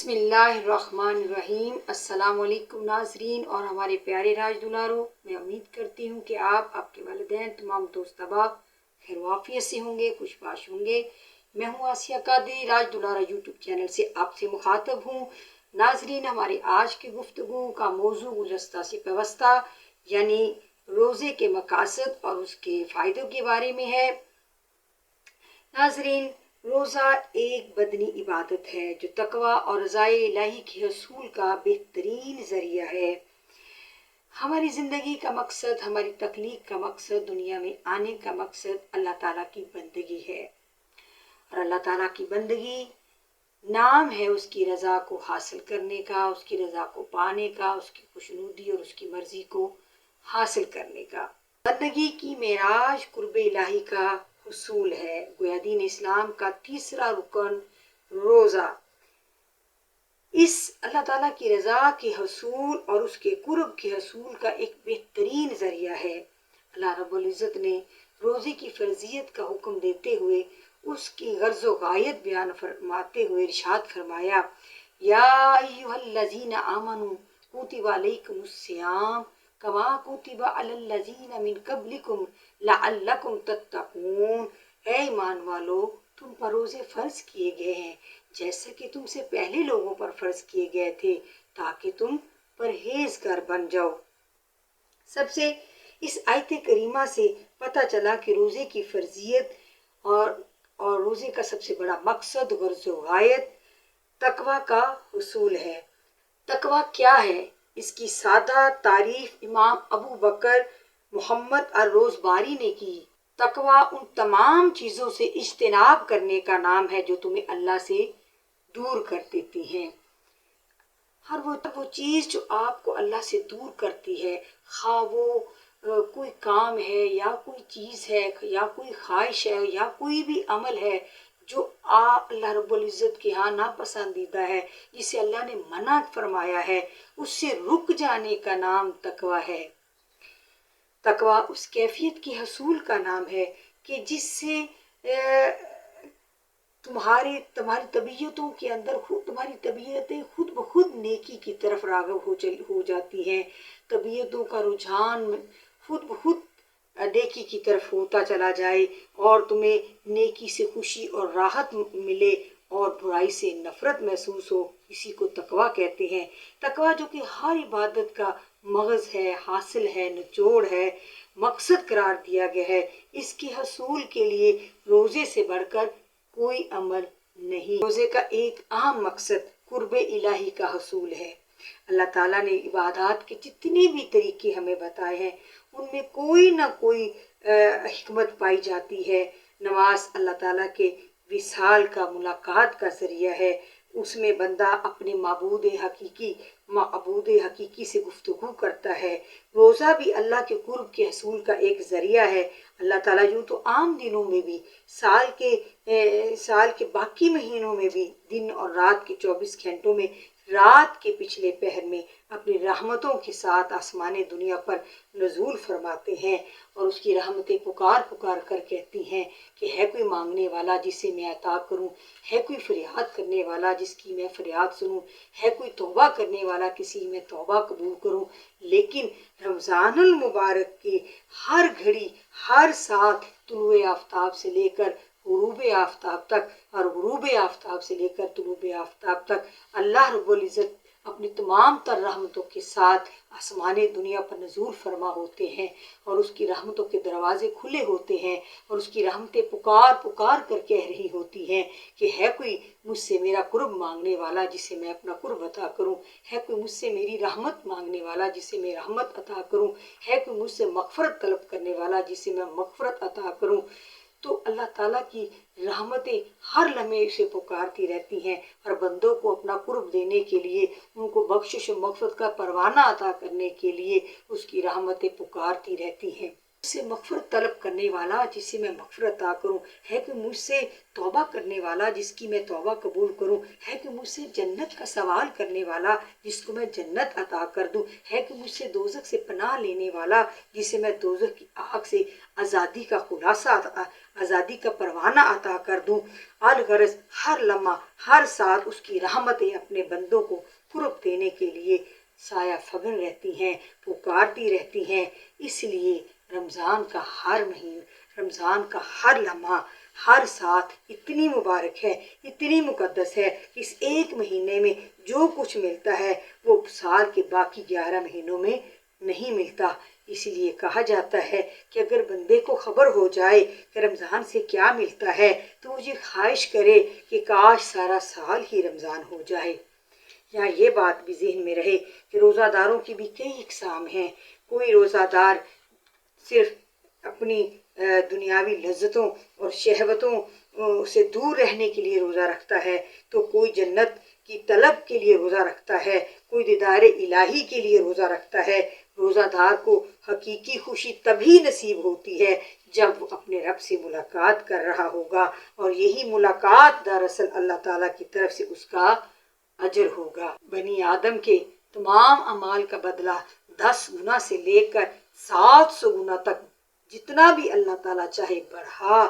بسم اللہ الرحمن الرحیم۔ السلام علیکم ناظرین اور ہمارے پیارے راج دلاروں، میں امید کرتی ہوں کہ آپ کے والدین تمام دوست احباب خیر و عافیت سے ہوں گے، خوش باش ہوں گے۔ میں ہوں آسیہ قادری، راج دلارا یوٹیوب چینل سے آپ سے مخاطب ہوں۔ ناظرین، ہمارے آج کی گفتگو کا موضوع گزشتہ سے پیوستہ یعنی روزے کے مقاصد اور اس کے فائدوں کے بارے میں ہے۔ ناظرین، روزہ ایک بدنی عبادت ہے جو تقوی اور رضائے الہی کے حصول کا بہترین ذریعہ ہے۔ ہماری زندگی کا مقصد، ہماری تخلیق کا مقصد، دنیا میں آنے کا مقصد اللہ تعالیٰ کی بندگی ہے، اور اللہ تعالیٰ کی بندگی نام ہے اس کی رضا کو حاصل کرنے کا، اس کی رضا کو پانے کا، اس کی خوشنودی اور اس کی مرضی کو حاصل کرنے کا۔ بندگی کی معراج قرب الہی کا حصول ہے۔ گویا دین اسلام کا تیسرا رکن روزہ اس اللہ تعالیٰ کی رضا کے حصول اور اس کے قرب کے حصول کا ایک بہترین ذریعہ ہے۔ اللہ رب العزت نے روزے کی فرضیت کا حکم دیتے ہوئے اس کی غرض و غایت بیان فرماتے ہوئے ارشاد فرمایا، یا ایھا الذین آمنوا کتب علیکم الصیام کما کتب علی الذین من قبلکم لعلکم تتقون۔ اے ایمان والو، تم پر روزے فرض کیے گئے ہیں جیسا کہ تم سے پہلے لوگوں پر فرض کیے گئے تھے تاکہ تم پرہیزگار بن جاؤ۔ سب سے اس آیت کریمہ سے پتہ چلا کہ روزے کی فرضیت اور روزے کا سب سے بڑا مقصد، غرض و غایت تقوی کا حصول ہے۔ تقوی کیا ہے؟ اس کی سادہ تعریف امام ابو بکر محمد الروزباری نے کی۔ تقوی ان تمام چیزوں سے اجتناب کرنے کا نام ہے جو تمہیں اللہ سے دور کر دیتی ہیں۔ ہر وہ چیز جو آپ کو اللہ سے دور کرتی ہے، خواہ وہ کوئی کام ہے یا کوئی چیز ہے یا کوئی خواہش ہے یا کوئی بھی عمل ہے جو اللہ رب العزت کے ہاں ناپسندیدہ ہے، جسے اللہ نے منع فرمایا ہے، اس سے رک جانے کا نام تقوی ہے۔ تقوی اس کیفیت کے حصول کا نام ہے کہ جس سے تمہاری طبیعتوں کے اندر تمہاری طبیعتیں خود بخود نیکی کی طرف راغب ہو جاتی ہیں، طبیعتوں کا رجحان خود بخود نیکی کی طرف ہوتا چلا جائے اور تمہیں نیکی سے خوشی اور راحت ملے اور برائی سے نفرت محسوس ہو۔ اسی کو تقوی کہتے ہیں۔ تقوی جو کہ ہر عبادت کا مغز ہے، حاصل ہے، نچوڑ ہے، مقصد قرار دیا گیا ہے، اس کے حصول کے لیے روزے سے بڑھ کر کوئی عمل نہیں۔ روزے کا ایک اہم مقصد قرب الہی کا حصول ہے۔ اللہ تعالیٰ نے عبادات کے جتنے بھی طریقے ہمیں بتائے ہیں ان میں کوئی نہ کوئی حکمت پائی جاتی ہے۔ نماز اللہ تعالیٰ کے وصال کا، ملاقات کا ذریعہ ہے۔ اس میں بندہ اپنے معبود حقیقی سے گفتگو کرتا ہے۔ روزہ بھی اللہ کے قرب کے حصول کا ایک ذریعہ ہے۔ اللہ تعالیٰ یوں تو عام دنوں میں بھی، سال کے باقی مہینوں میں بھی، دن اور رات کے 24 گھنٹوں میں، رات کے پچھلے پہر میں اپنی رحمتوں کے ساتھ آسمان دنیا پر نزول فرماتے ہیں اور اس کی رحمتیں پکار پکار کر کہتی ہیں کہ ہے کوئی مانگنے والا جسے میں عطا کروں، ہے کوئی فریاد کرنے والا جس کی میں فریاد سنوں، ہے کوئی توبہ کرنے والا کسی میں توبہ قبول کروں۔ لیکن رمضان المبارک کی ہر گھڑی، ہر ساتھ، طلوع آفتاب سے لے کر غروب آفتاب تک اور غروب آفتاب سے لے کر طلوع آفتاب تک اللہ رب العزت اپنی تمام تر رحمتوں کے ساتھ آسمان دنیا پر نزول فرما ہوتے ہیں اور اس کی رحمتوں کے دروازے کھلے ہوتے ہیں اور اس کی رحمتیں پکار پکار کر کہہ رہی ہوتی ہیں کہ ہے کوئی مجھ سے میرا قرب مانگنے والا جسے میں اپنا قرب عطا کروں، ہے کوئی مجھ سے میری رحمت مانگنے والا جسے میں رحمت عطا کروں، ہے کوئی مجھ سے مغفرت طلب کرنے والا جسے میں مغفرت عطا کروں۔ تو اللہ تعالیٰ کی رحمتیں ہر لمحے اسے پکارتی رہتی ہیں اور بندوں کو اپنا قرب دینے کے لیے، ان کو بخشش و مغفرت کا پروانہ عطا کرنے کے لیے اس کی رحمتیں پکارتی رہتی ہیں۔ سے مغفرت طلب کرنے والا جسے میں مغفرت عطا کروں، ہے کہ مجھ سے توبہ کرنے والا جس کی میں توبہ قبول کروں، ہے کہ مجھ سے جنت کا سوال کرنے والا جس کو میں جنت عطا کر دوں، ہے کہ مجھ سے دوزخ سے پناہ لینے والا جسے میں دوزخ کی آگ سے آزادی کا خلاصہ آزادی کا پروانہ عطا کر دوں۔ الغرض ہر لمحہ ہر ساتھ اس کی رحمتیں اپنے بندوں کو قرب دینے کے لیے سایہ فگن رہتی ہیں، پکارتی رہتی ہیں۔ اس لیے رمضان کا ہر مہینہ، رمضان کا ہر لمحہ، ہر ساتھ اتنی مبارک ہے، اتنی مقدس ہے کہ اس ایک مہینے میں جو کچھ ملتا ہے وہ سال کے باقی 11 مہینوں میں نہیں ملتا۔ اسی لیے کہا جاتا ہے کہ اگر بندے کو خبر ہو جائے کہ رمضان سے کیا ملتا ہے تو وہ یہ خواہش کرے کہ کاش سارا سال ہی رمضان ہو جائے۔ یہاں یہ بات بھی ذہن میں رہے کہ روزہ داروں کی بھی کئی اقسام ہیں۔ کوئی روزہ دار صرف اپنی دنیاوی لذتوں اور شہوتوں سے دور رہنے کے لیے روزہ رکھتا ہے، تو کوئی جنت کی طلب کے لیے روزہ رکھتا ہے، کوئی دیدار الہی کے لیے روزہ رکھتا ہے۔ روزہ دار کو حقیقی خوشی تبھی نصیب ہوتی ہے جب وہ اپنے رب سے ملاقات کر رہا ہوگا، اور یہی ملاقات دراصل اللہ تعالیٰ کی طرف سے اس کا اجر ہوگا۔ بنی آدم کے تمام اعمال کا بدلہ 10 گنا سے لے کر 700 گنا تک جتنا بھی اللہ تعالیٰ چاہے بڑھا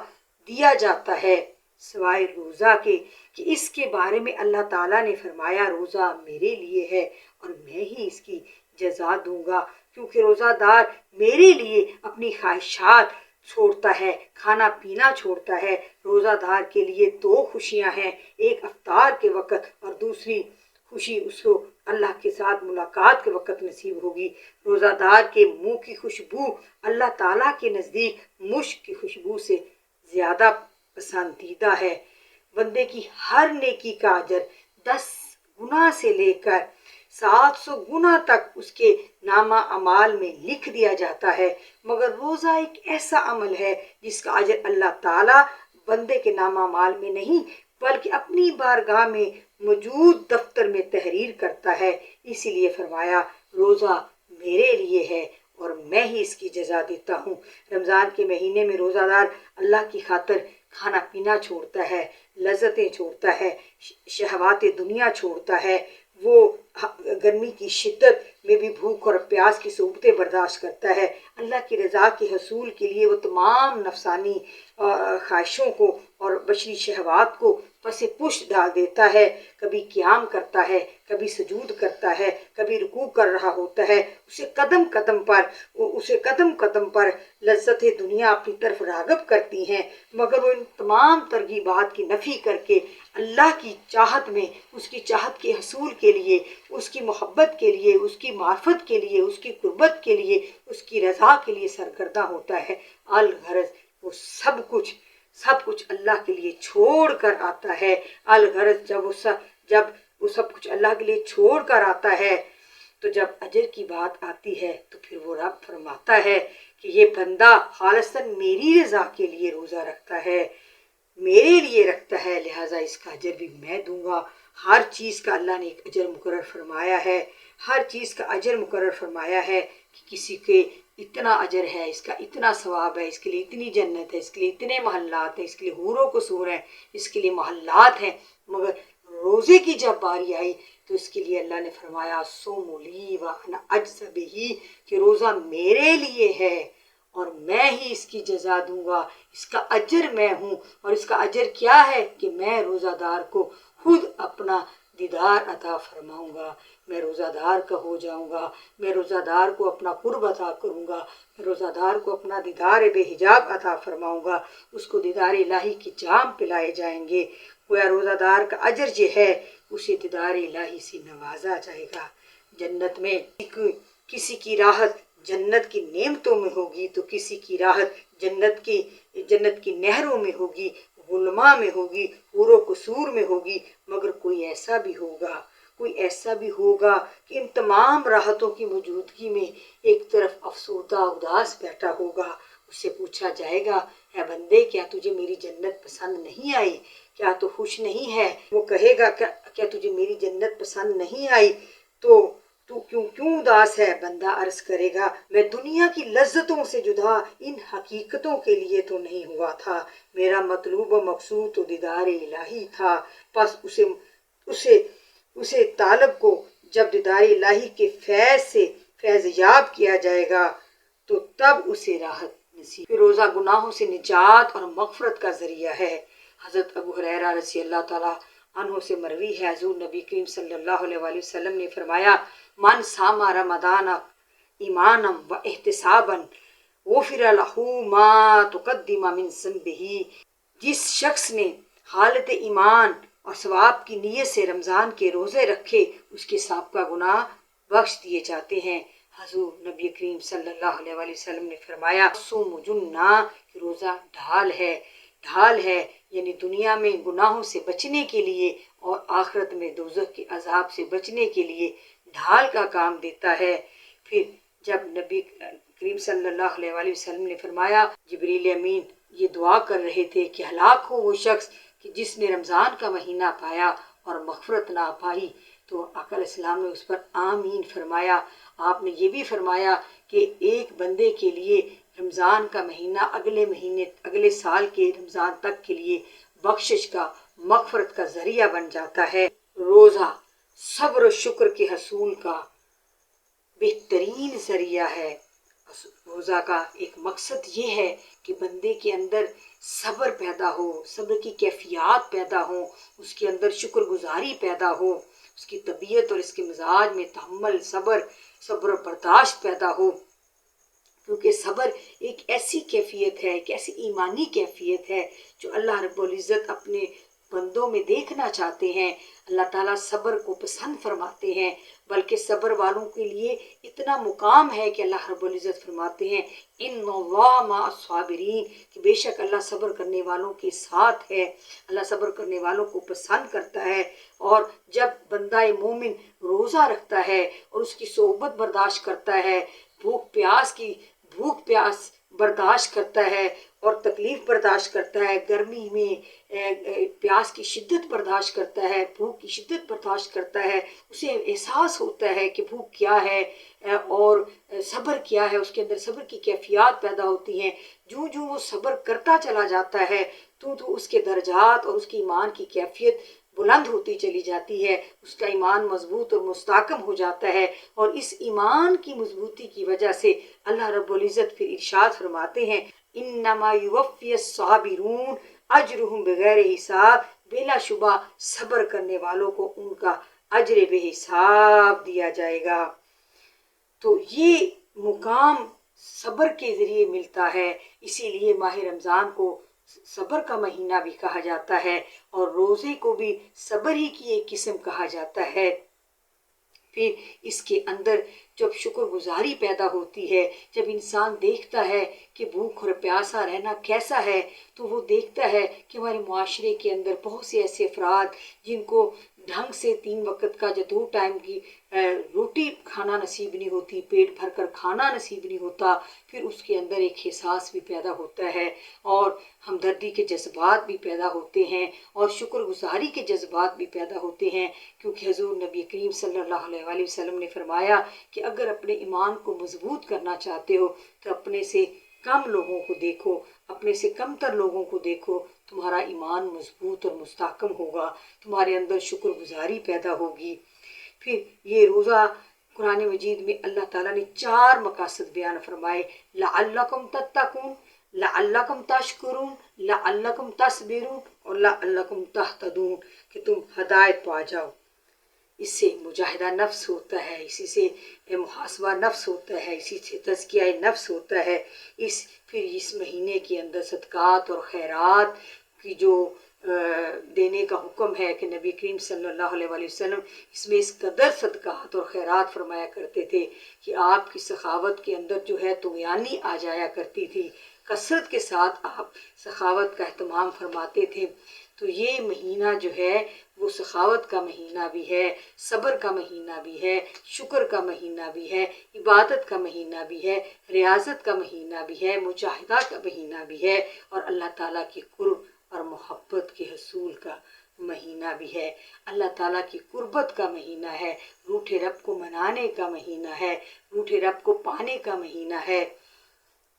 دیا جاتا ہے، سوائے روزہ کے کہ اس کے بارے میں اللہ تعالیٰ نے فرمایا روزہ میرے لیے ہے اور میں ہی اس کی جزا دوں گا، کیونکہ روزہ دار میرے لیے اپنی خواہشات چھوڑتا ہے، کھانا پینا چھوڑتا ہے۔ روزہ دار کے لیے 2 خوشیاں ہیں، ایک افطار کے وقت اور دوسری خوشی اس کو اللہ کے ساتھ ملاقات کے وقت نصیب ہوگی۔ روزہ دار کے منہ کی خوشبو اللہ تعالیٰ کے نزدیک مشک کی خوشبو سے زیادہ پسندیدہ ہے۔ بندے کی ہر نیکی کا اجر 10 گنا سے لے کر 700 گنا تک اس کے نامہ اعمال میں لکھ دیا جاتا ہے، مگر روزہ ایک ایسا عمل ہے جس کا اجر اللہ تعالیٰ بندے کے نامہ اعمال میں نہیں بلکہ اپنی بارگاہ میں موجود دفتر میں تحریر کرتا ہے۔ اسی لیے فرمایا روزہ میرے لیے ہے اور میں ہی اس کی جزا دیتا ہوں۔ رمضان کے مہینے میں روزہ دار اللہ کی خاطر کھانا پینا چھوڑتا ہے، لذتیں چھوڑتا ہے، شہوات دنیا چھوڑتا ہے، وہ گرمی کی شدت میں بھی بھوک اور پیاس کی صعوبتیں برداشت کرتا ہے، اللہ کی رضا کے حصول کے لیے وہ تمام نفسانی خواہشوں کو اور بشری شہوات کو پس پشت ڈال دیتا ہے۔ کبھی قیام کرتا ہے، کبھی سجود کرتا ہے، کبھی رکوع کر رہا ہوتا ہے۔ اسے قدم قدم پر لذت دنیا اپنی طرف راغب کرتی ہیں، مگر وہ ان تمام ترغیبات کی نفی کر کے اللہ کی چاہت میں، اس کی چاہت کے حصول کے لیے، اس کی محبت کے لیے، اس کی معرفت کے لیے، اس کی قربت کے لیے، اس کی رضا کے لیے سرگرداں ہوتا ہے۔ الغرض وہ سب کچھ اللہ کے لیے چھوڑ کر آتا ہے۔ الغرض جب وہ سب کچھ اللہ کے لیے چھوڑ کر آتا ہے تو جب اجر کی بات آتی ہے تو پھر وہ رب فرماتا ہے کہ یہ بندہ خالصاً میری رضا کے لیے روزہ رکھتا ہے، میرے لیے رکھتا ہے، لہٰذا اس کا اجر بھی میں دوں گا۔ ہر چیز کا اللہ نے ایک اجر مقرر فرمایا ہے، ہر چیز کا اجر مقرر فرمایا ہے کہ کسی کے اتنا اجر ہے، اس کا اتنا ثواب ہے، اس کے لیے اتنی جنت ہے، اس کے لیے اتنے محلات ہیں، اس کے لیے حور و قصور ہیں، اس کے لیے محلات ہیں۔ مگر روزے کی جب باری آئی تو اس کے لیے اللہ نے فرمایا صوم لی وانا اجزی بہ، کہ روزہ میرے لیے ہے اور میں ہی اس کی جزا دوں گا، اس کا اجر میں ہوں۔ اور اس کا اجر کیا ہے کہ میں روزہ دار کو خود اپنا دیدار عطا فرماؤں گا، میں روزہ دار کا ہو جاؤں گا، میں روزہ دار کو اپنا قرب عطا کروں گا، میں روزہ دار کو اپنا دیدار بے حجاب عطا فرماؤں گا، اس کو دیدار الہی کی جام پلائے جائیں گے۔ گویا روزہ دار کا اجر جو ہے اسے دیدار الہی سے نوازا جائے گا۔ جنت میں کسی کی راحت جنت کی نعمتوں میں ہوگی تو کسی کی راحت جنت کی نہروں میں ہوگی، غلما میں ہوگی، حور و قصور میں ہوگی۔ مگر کوئی ایسا بھی ہوگا کہ ان تمام راحتوں کی موجودگی میں ایک طرف افسردہ اداس بیٹھا ہوگا۔ اس سے پوچھا جائے گا اے بندے کیا تجھے میری جنت پسند نہیں آئی، کیا تو خوش نہیں ہے؟ وہ کہے گا کیا تجھے میری جنت پسند نہیں آئی تو تو کیوں اداس ہے؟ بندہ عرض کرے گا میں دنیا کی لذتوں سے جدا ان حقیقتوں کے لیے تو نہیں ہوا تھا، میرا مطلوب و مقصود تو دیدار الہی تھا۔ پس اسے طالب کو جب دیدار الہی کے فیض سے فیض یاب کیا جائے گا تو تب اسے راحت نصیب۔ پھر روزہ گناہوں سے نجات اور مغفرت کا ذریعہ ہے۔ حضرت ابو ہریرہ رضی اللہ تعالیٰ عنہ سے مروی ہے، حضور نبی کریم صلی اللہ علیہ وآلہ وسلم نے فرمایا من صام رمضان ایمانا و احتسابا غفر لہ ما تقدم من ذنبہ، جس شخص نے حالت ایمان اور ثواب کی نیت سے رمضان کے روزے رکھے اس کے سابقہ گناہ بخش دیے جاتے ہیں۔ حضور نبی کریم صلی اللہ علیہ وآلہ وسلم نے فرمایا صوم جنہ، روزہ ڈھال ہے، یعنی دنیا میں گناہوں سے بچنے کے لیے اور آخرت میں دوزخ کے عذاب سے بچنے کے لیے ڈھال کا کام دیتا ہے۔ پھر جب نبی کریم صلی اللہ علیہ وآلہ وسلم نے فرمایا جبریل امین یہ دعا کر رہے تھے کہ ہلاک ہو وہ شخص کہ جس نے رمضان کا مہینہ پایا اور مغفرت نہ پائی، تو آقا علیہ السلام نے اس پر آمین فرمایا۔ آپ نے یہ بھی فرمایا کہ ایک بندے کے لیے رمضان کا مہینہ اگلے سال کے رمضان تک کے لیے بخشش کا، مغفرت کا ذریعہ بن جاتا ہے۔ روزہ صبر و شکر کے حصول کا بہترین ذریعہ ہے۔ روزہ کا ایک مقصد یہ ہے کہ بندے کے اندر صبر پیدا ہو، صبر کی کیفیات پیدا ہو، اس کے اندر شکر گزاری پیدا ہو، اس کی طبیعت اور اس کے مزاج میں تحمل، صبر و برداشت پیدا ہو، کیونکہ صبر ایک ایسی کیفیت ہے، ایک ایسی ایمانی کیفیت ہے جو اللہ رب العزت اپنے بندوں میں دیکھنا چاہتے ہیں۔ اللہ تعالیٰ صبر کو پسند فرماتے ہیں، بلکہ صبر والوں کے لیے اتنا مقام ہے کہ اللہ رب العزت فرماتے ہیں ان اللہ مع الصابرین، کہ بے شک اللہ صبر کرنے والوں کے ساتھ ہے، اللہ صبر کرنے والوں کو پسند کرتا ہے۔ اور جب بندہ مومن روزہ رکھتا ہے اور اس کی صحبت برداشت کرتا ہے، بھوک پیاس برداشت کرتا ہے اور تکلیف برداشت کرتا ہے، گرمی میں پیاس کی شدت برداشت کرتا ہے، بھوک کی شدت برداشت کرتا ہے، اسے احساس ہوتا ہے کہ بھوک کیا ہے اور صبر کیا ہے، اس کے اندر صبر کی کیفیات پیدا ہوتی ہیں۔ جو وہ صبر کرتا چلا جاتا ہے تو اس کے درجات اور اس کی ایمان کی کیفیت بلند ہوتی چلی جاتی ہے، اس کا ایمان مضبوط اور مستحکم ہو جاتا ہے، اور اس ایمان کی مضبوطی کی وجہ سے اللہ رب العزت پھر ارشاد فرماتے ہیں انما یوفی الصابرون اجرہم بغیر حساب، بلا شبہ صبر کرنے والوں کو ان کا اجر بے حساب دیا جائے گا۔ تو یہ مقام صبر کے ذریعے ملتا ہے، اسی لیے ماہ رمضان کو صبر کا مہینہ بھی کہا جاتا ہے، اور روزے کو بھی صبر ہی کی ایک قسم کہا جاتا ہے۔ پھر اس کے اندر جب شکر گزاری پیدا ہوتی ہے، جب انسان دیکھتا ہے کہ بھوک اور پیاسا رہنا کیسا ہے، تو وہ دیکھتا ہے کہ ہمارے معاشرے کے اندر بہت سے ایسے افراد جن کو ڈھنگ سے 3 وقت کا جو 2 ٹائم کی روٹی کھانا نصیب نہیں ہوتی، پیٹ بھر کر کھانا نصیب نہیں ہوتا، پھر اس کے اندر ایک احساس بھی پیدا ہوتا ہے اور ہمدردی کے جذبات بھی پیدا ہوتے ہیں اور شکر گزاری کے جذبات بھی پیدا ہوتے ہیں، کیونکہ حضور نبی کریم صلی اللہ علیہ وآلہ وسلم نے فرمایا کہ اگر اپنے ایمان کو مضبوط کرنا چاہتے ہو تو اپنے سے کم لوگوں کو دیکھو، اپنے سے کم تر لوگوں کو دیکھو، تمہارا ایمان مضبوط اور مستحکم ہوگا، تمہارے اندر شکر گزاری پیدا ہوگی۔ پھر یہ روزہ قرآن مجید میں اللہ تعالیٰ نے 4 مقاصد بیان فرمائے، لعلکم تتقون، لعلکم تشکرون، لعلکم تصبرون اور لعلکم تہتدون، کہ تم ہدایت پا جاؤ۔ اس سے مجاہدہ نفس ہوتا ہے، اسی سے محاسبہ نفس ہوتا ہے، اسی سے تزکیہ نفس ہوتا ہے۔ پھر اس مہینے کے اندر صدقات اور خیرات کی جو دینے کا حکم ہے کہ نبی کریم صلی اللہ علیہ وآلہ وسلم اس میں اس قدر صدقات اور خیرات فرمایا کرتے تھے کہ آپ کی سخاوت کے اندر جو ہے طغیانی آ جایا کرتی تھی، کثرت کے ساتھ آپ سخاوت کا اہتمام فرماتے تھے۔ تو یہ مہینہ جو ہے وہ سخاوت کا مہینہ بھی ہے، صبر کا مہینہ بھی ہے، شکر کا مہینہ بھی ہے، عبادت کا مہینہ بھی ہے، ریاضت کا مہینہ بھی ہے، مجاہدہ کا مہینہ بھی ہے، اور اللہ تعالیٰ کی قرب اور محبت کے حصول کا مہینہ بھی ہے، اللہ تعالیٰ کی قربت کا مہینہ ہے، روٹھے رب کو منانے کا مہینہ ہے، روٹھے رب کو پانے کا مہینہ ہے۔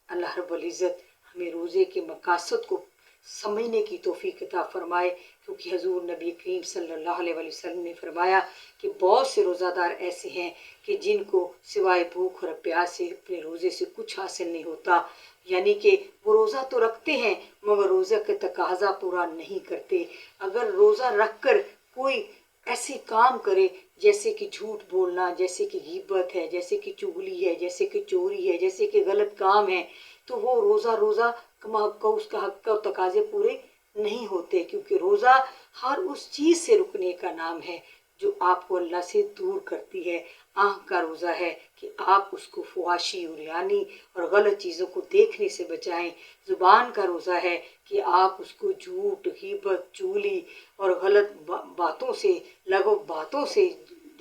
اللہ رب العزت ہمیں روزے کے مقاصد کو سمجھنے کی توفیق عطا فرمائے، کیونکہ حضور نبی کریم صلی اللہ علیہ وسلم نے فرمایا کہ بہت سے روزہ دار ایسے ہیں کہ جن کو سوائے بھوک اور پیاس سے اپنے روزے سے کچھ حاصل نہیں ہوتا، یعنی کہ وہ روزہ تو رکھتے ہیں مگر روزہ کا تقاضا پورا نہیں کرتے۔ اگر روزہ رکھ کر کوئی ایسے کام کرے جیسے کہ جھوٹ بولنا، جیسے کہ غیبت ہے، جیسے کہ چغلی ہے، جیسے کہ چوری ہے، جیسے کہ غلط کام ہے، تو وہ روزہ کما حق اس کا حق اور تقاضے پورے نہیں ہوتے، کیونکہ روزہ ہر اس چیز سے رکنے کا نام ہے جو آپ کو اللہ سے دور کرتی ہے۔ آنکھ کا روزہ ہے کہ آپ اس کو فحاشی، عریانی اور غلط چیزوں کو دیکھنے سے بچائیں۔ زبان کا روزہ ہے کہ آپ اس کو جھوٹ، غیبت، چغلی اور غلط باتوں سے، لغو باتوں سے،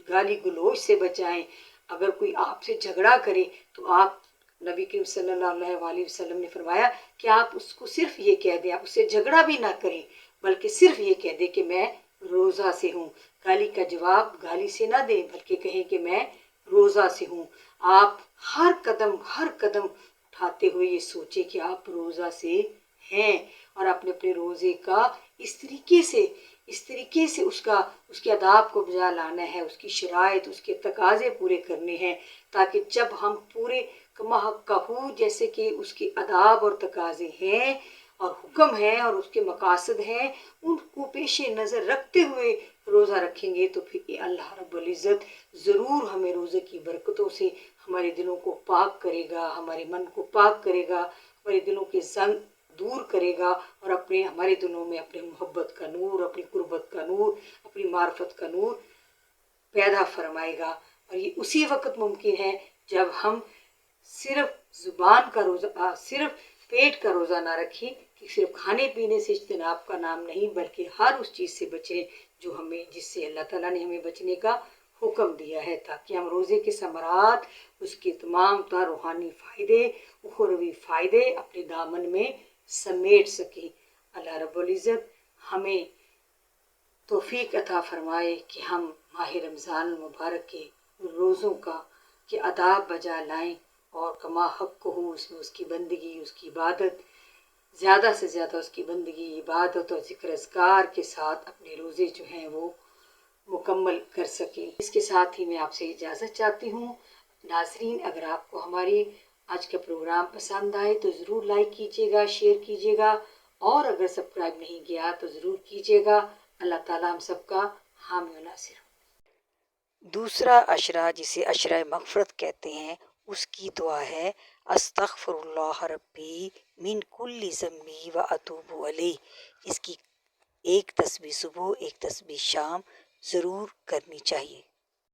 گالی گلوچ سے بچائیں۔ اگر کوئی آپ سے جھگڑا کرے تو آپ، نبی کریم صلی اللہ علیہ وسلم نے فرمایا کہ آپ اس کو صرف یہ کہہ دیں، آپ اس سے جھگڑا بھی نہ کریں بلکہ صرف یہ کہہ دیں کہ میں روزہ سے ہوں۔ گالی کا جواب گالی سے نہ دیں بلکہ کہیں کہ میں روزہ سے ہوں۔ آپ ہر قدم اٹھاتے ہوئے یہ سوچیں کہ آپ روزہ سے ہیں، اور اپنے روزے کا اس طریقے سے اس کے آداب کو بجا لانا ہے، اس کی شرائط، اس کے تقاضے پورے کرنے ہیں، تاکہ جب ہم پورے کما حق جیسے کہ اس کے آداب اور تقاضے ہیں اور حکم ہیں اور اس کے مقاصد ہیں، ان کو پیش نظر رکھتے ہوئے روزہ رکھیں گے تو پھر یہ اللہ رب العزت ضرور ہمیں روزے کی برکتوں سے ہمارے دلوں کو پاک کرے گا، ہمارے من کو پاک کرے گا، ہمارے دلوں کے زنگ دور کرے گا، اور ہمارے دلوں میں اپنے محبت کا نور، اپنی قربت کا نور، اپنی معرفت کا نور پیدا فرمائے گا۔ اور یہ اسی وقت ممکن ہے جب ہم صرف زبان کا روزہ، صرف پیٹ کا روزہ نہ رکھیں کہ صرف کھانے پینے سے اجتناب کا نام نہیں، بلکہ ہر اس چیز سے بچیں جس سے اللہ تعالیٰ نے ہمیں بچنے کا حکم دیا ہے، تاکہ ہم روزے کے ثمرات، اس کے تمام تر روحانی فائدے، اخروی فائدے اپنے دامن میں سمیٹ سکیں۔ اللہ رب العزت ہمیں توفیق عطا فرمائے کہ ہم ماہ رمضان المبارک کے روزوں کے آداب بجا لائیں، اور کما حق ہو اس میں اس کی بندگی، اس کی عبادت، زیادہ سے زیادہ اس کی بندگی، عبادت اور ذکر اذکار کے ساتھ اپنے روزے جو ہیں وہ مکمل کر سکیں۔ اس کے ساتھ ہی میں آپ سے اجازت چاہتی ہوں۔ ناظرین، اگر آپ کو ہماری آج کا پروگرام پسند آئے تو ضرور لائک کیجیے گا، شیئر کیجیے گا، اور اگر سبسکرائب نہیں کیا تو ضرور کیجیے گا۔ اللہ تعالیٰ ہم سب کا حامی و ناصر ہو۔ دوسرا عشرہ جسے عشرہ مغفرت کہتے ہیں، اس کی دعا ہے استغفر اللہ ربی من کل ذنبی و اتوب علیہ۔ اس کی ایک تسبیح صبح، ایک تسبیح شام ضرور کرنی چاہیے۔